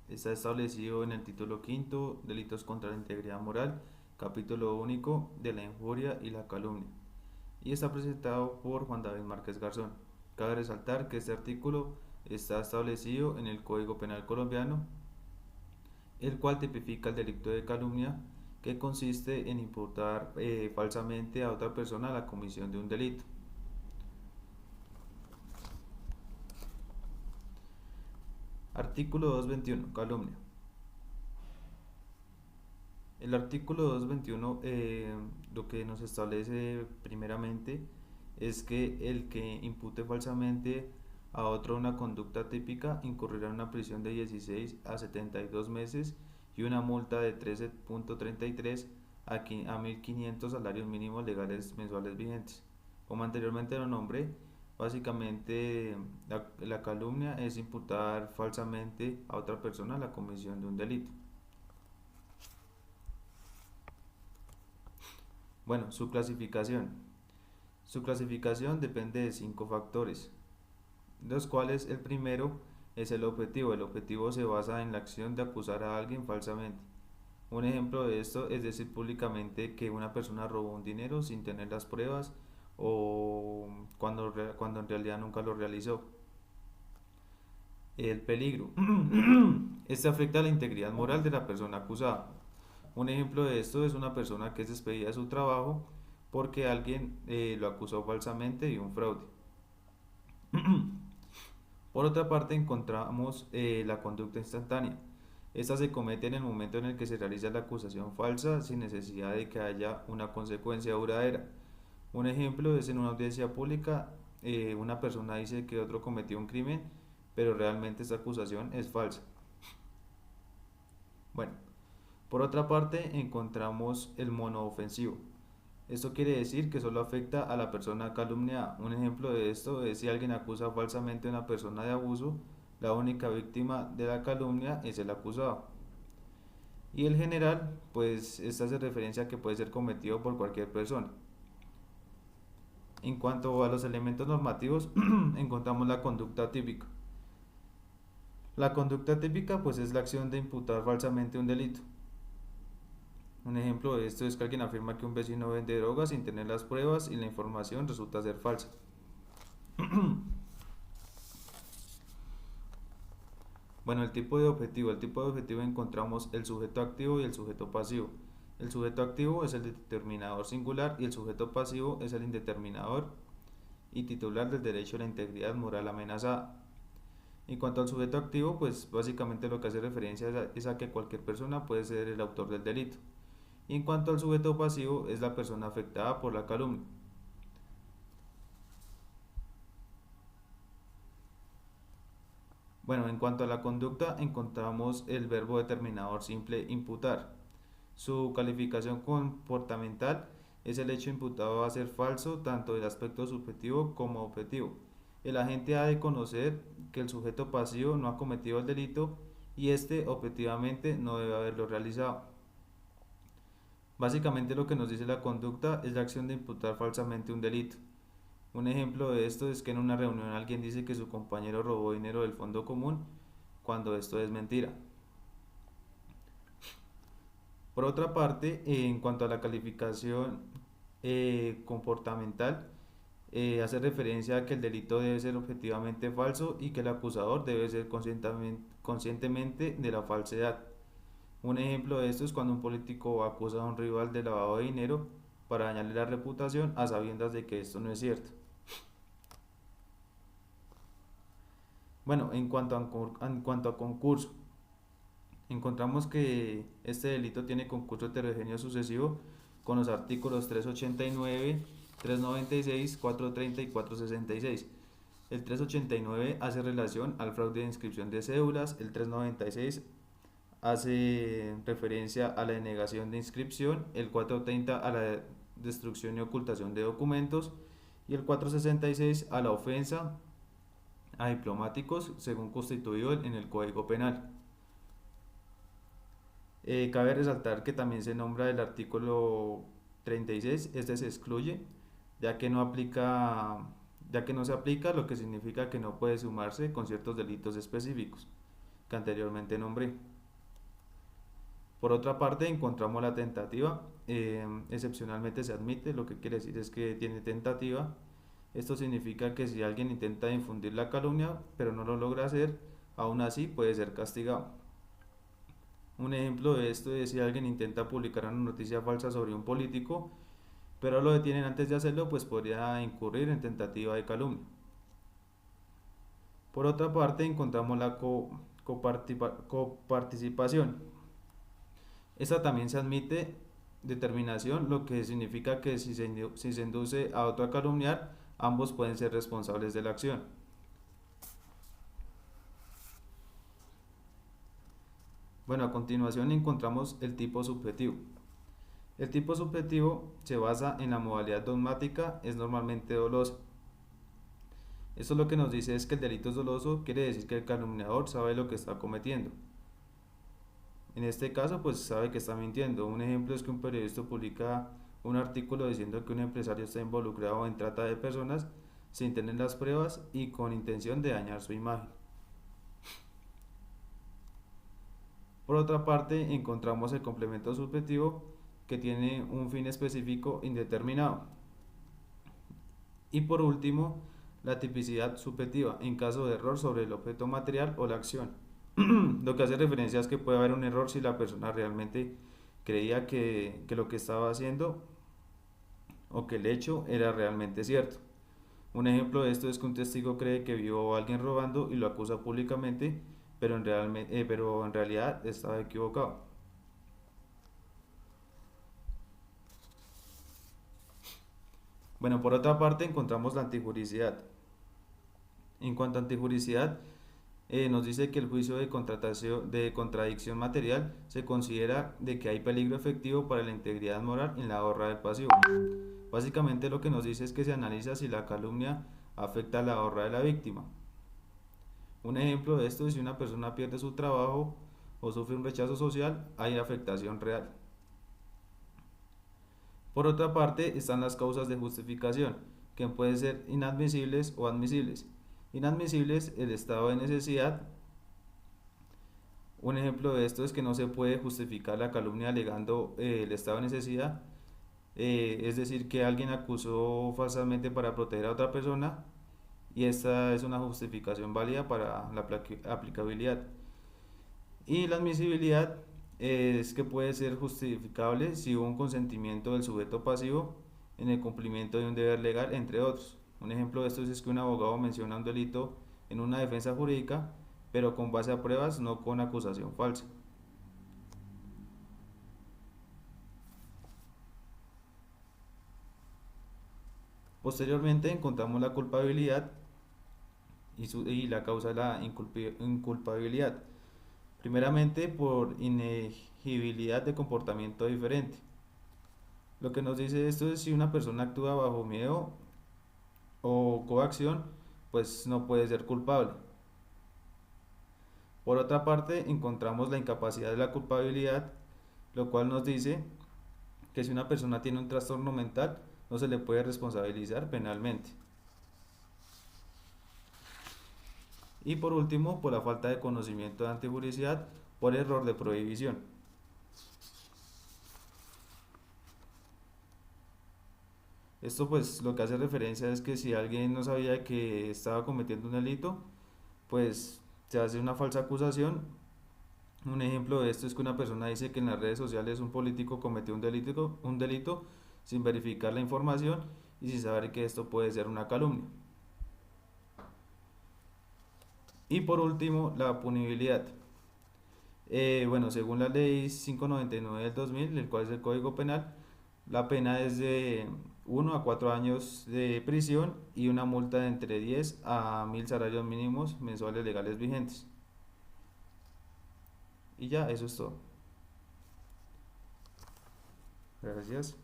Está establecido en el título quinto, Delitos contra la integridad moral, capítulo único de la injuria y la calumnia, y está presentado por Juan David Márquez Garzón. Cabe resaltar que este artículo está establecido en el Código Penal colombiano, el cual tipifica el delito de calumnia, que consiste en imputar falsamente a otra persona la comisión de un delito. Artículo 221. Calumnia. El artículo 221 lo que nos establece primeramente es que el que impute falsamente a otro una conducta típica incurrirá en una prisión de 16 a 72 meses y una multa de 13.33 a 1.500 salarios mínimos legales mensuales vigentes. Como anteriormente lo nombré, básicamente la calumnia es imputar falsamente a otra persona la comisión de un delito. Bueno, su clasificación. Su clasificación depende de 5 factores, los cuales el primero es el objetivo. El objetivo se basa en la acción de acusar a alguien falsamente. Un ejemplo de esto es decir públicamente que una persona robó un dinero sin tener las pruebas o cuando en realidad nunca lo realizó. El peligro. Este afecta a la integridad moral de la persona acusada. Un ejemplo de esto es una persona que es despedida de su trabajo porque alguien lo acusó falsamente de un fraude. Por otra parte, encontramos la conducta instantánea. Esta se comete en el momento en el que se realiza la acusación falsa sin necesidad de que haya una consecuencia duradera. Un ejemplo es en una audiencia pública, una persona dice que otro cometió un crimen, pero realmente esta acusación es falsa. Bueno, por otra parte, encontramos el monoofensivo. Esto quiere decir que solo afecta a la persona calumniada. Un ejemplo de esto es si alguien acusa falsamente a una persona de abuso, la única víctima de la calumnia es el acusado. Y el general, pues esta hace referencia a que puede ser cometido por cualquier persona. En cuanto a los elementos normativos, encontramos la conducta típica. La conducta típica pues es la acción de imputar falsamente un delito. Un ejemplo de esto es que alguien afirma que un vecino vende drogas sin tener las pruebas y la información resulta ser falsa. Bueno, el tipo de objetivo. El tipo de objetivo encontramos el sujeto activo y el sujeto pasivo. El sujeto activo es el determinador singular y el sujeto pasivo es el indeterminador y titular del derecho a la integridad moral amenazada. En cuanto al sujeto activo, pues básicamente lo que hace referencia es a que cualquier persona puede ser el autor del delito. Y en cuanto al sujeto pasivo, es la persona afectada por la calumnia. Bueno, en cuanto a la conducta, encontramos el verbo determinador simple imputar. Su calificación comportamental es el hecho imputado a ser falso tanto del aspecto subjetivo como objetivo. El agente ha de conocer que el sujeto pasivo no ha cometido el delito y éste objetivamente no debe haberlo realizado. Básicamente lo que nos dice la conducta es la acción de imputar falsamente un delito. Un ejemplo de esto es que en una reunión alguien dice que su compañero robó dinero del fondo común cuando esto es mentira. Por otra parte, en cuanto a la calificación comportamental, hace referencia a que el delito debe ser objetivamente falso y que el acusador debe ser conscientemente de la falsedad. Un ejemplo de esto es cuando un político acusa a un rival de lavado de dinero para dañarle la reputación a sabiendas de que esto no es cierto. Bueno, en cuanto a concurso, encontramos que este delito tiene concurso heterogéneo sucesivo con los artículos 389, 396, 430 y 466. El 389 hace relación al fraude de inscripción de cédulas, el 396 hace referencia a la denegación de inscripción, el 430 a la destrucción y ocultación de documentos y el 466 a la ofensa a diplomáticos según constituido en el Código Penal. Cabe resaltar que también se nombra el artículo 36, este se excluye, ya que no aplica, ya que no se aplica, lo que significa que no puede sumarse con ciertos delitos específicos. que anteriormente nombré. Por otra parte, encontramos la tentativa. Excepcionalmente se admite, lo que quiere decir es que tiene tentativa. Esto significa que si alguien intenta difundir la calumnia, pero no lo logra hacer, aún así puede ser castigado. Un ejemplo de esto es si alguien intenta publicar una noticia falsa sobre un político, pero lo detienen antes de hacerlo, pues podría incurrir en tentativa de calumnia. Por otra parte, encontramos la coparticipación. Esta también se admite determinación, lo que significa que si se induce a otro a calumniar, ambos pueden ser responsables de la acción. Bueno, a continuación encontramos el tipo subjetivo. El tipo subjetivo se basa en la modalidad dogmática, es normalmente dolosa. Esto lo que nos dice es que el delito es doloso, quiere decir que el calumniador sabe lo que está cometiendo. En este caso, pues sabe que está mintiendo. Un ejemplo es que un periodista publica un artículo diciendo que un empresario está involucrado en trata de personas sin tener las pruebas y con intención de dañar su imagen. Por otra parte, encontramos el complemento subjetivo que tiene un fin específico indeterminado. Y por último, la tipicidad subjetiva en caso de error sobre el objeto material o la acción. Lo que hace referencia es que puede haber un error si la persona realmente creía que lo que estaba haciendo o que el hecho era realmente cierto. Un ejemplo de esto es que un testigo cree que vio a alguien robando y lo acusa públicamente, pero en realidad estaba equivocado. Bueno, por otra parte encontramos la antijuricidad. En cuanto a antijuricidad, nos dice que el juicio de contradicción material se considera de que hay peligro efectivo para la integridad moral en la honra del pasivo. Básicamente lo que nos dice es que se analiza si la calumnia afecta a la honra de la víctima. Un ejemplo de esto es si una persona pierde su trabajo o sufre un rechazo social, hay afectación real. Por otra parte están las causas de justificación, que pueden ser inadmisibles o admisibles. Inadmisibles, el estado de necesidad. Un ejemplo de esto es que no se puede justificar la calumnia alegando el estado de necesidad, es decir, que alguien acusó falsamente para proteger a otra persona y esta es una justificación válida para la aplicabilidad. Y la admisibilidad es que puede ser justificable si hubo un consentimiento del sujeto pasivo en el cumplimiento de un deber legal, entre otros. Un ejemplo de esto es que un abogado menciona un delito en una defensa jurídica, pero con base a pruebas, no con acusación falsa. Posteriormente encontramos la culpabilidad y la causa de la inculpabilidad. Primeramente por inegibilidad de comportamiento diferente. Lo que nos dice esto es si una persona actúa bajo miedo o coacción, pues no puede ser culpable. Por otra parte, encontramos la incapacidad de la culpabilidad, lo cual nos dice que si una persona tiene un trastorno mental, no se le puede responsabilizar penalmente. Y por último, por la falta de conocimiento de antijuricidad por error de prohibición. Esto pues lo que hace referencia es que si alguien no sabía que estaba cometiendo un delito, pues se hace una falsa acusación. Un ejemplo de esto es que una persona dice que en las redes sociales un político cometió un delito sin verificar la información y sin saber que esto puede ser una calumnia. Y por último, la punibilidad. Bueno, según la ley 599 del 2000, el cual es el Código Penal, la pena es de 1 a 4 años de prisión y una multa de entre 10 a 1000 salarios mínimos mensuales legales vigentes. Y ya, eso es todo. Gracias.